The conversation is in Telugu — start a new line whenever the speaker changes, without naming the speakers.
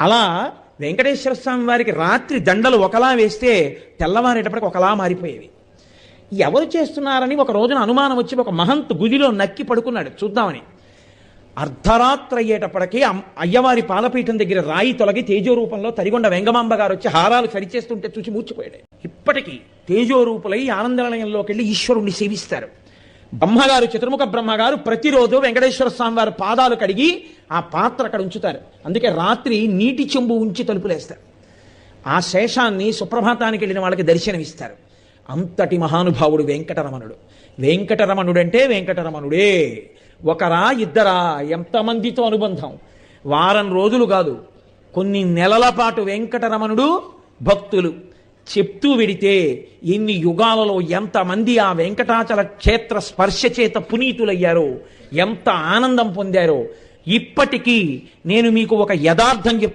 అలా వెంకటేశ్వర స్వామి వారికి రాత్రి దండలు ఒకలా వేస్తే తెల్లవారేటప్పటికి ఒకలా మారిపోయేవి. ఎవరు చేస్తున్నారని ఒక రోజున అనుమానం వచ్చి ఒక మహంత్ గుదిలో నక్కి పడుకున్నాడు చూద్దామని. అర్ధరాత్రి అయ్యేటప్పటికీ అయ్యవారి పాలపీఠం దగ్గర రాయి తొలగి తేజోరూపంలో తరిగొండ వెంగమాంబ గారు వచ్చి హారాలు సరిచేస్తుంటే చూసి మూర్చిపోయాడు. ఇప్పటికీ తేజోరూపులై ఆనందనిలయంలోకి వెళ్ళి ఈశ్వరుణ్ణి సేవిస్తారు. బ్రహ్మగారు, చతుర్ముఖ బ్రహ్మగారు ప్రతిరోజు వెంకటేశ్వర స్వామి వారి పాదాలు కడిగి ఆ పాత్ర అక్కడ ఉంచుతారు. అందుకే రాత్రి నీటి చెంబు ఉంచి తలుపులేస్తారు. ఆ శేషాన్ని సుప్రభాతానికి వెళ్ళిన వాళ్ళకి దర్శనమిస్తారు. అంతటి మహానుభావుడు వెంకటరమణుడు. వెంకటరమణుడంటే వెంకటరమణుడే. ఒకరా ఇద్దరా, ఎంతమందితో అనుబంధం. వారం రోజులు కాదు, కొన్ని నెలల పాటు వెంకటరమణుడు భక్తులు చెప్తూ వెడితే ఎన్ని యుగాలలో ఎంతమంది ఆ వెంకటాచల క్షేత్ర స్పర్శ చేత పునీతులయ్యారో, ఎంత ఆనందం పొందారో. ఇప్పటికీ నేను మీకు ఒక యథార్థం చెప్తాను.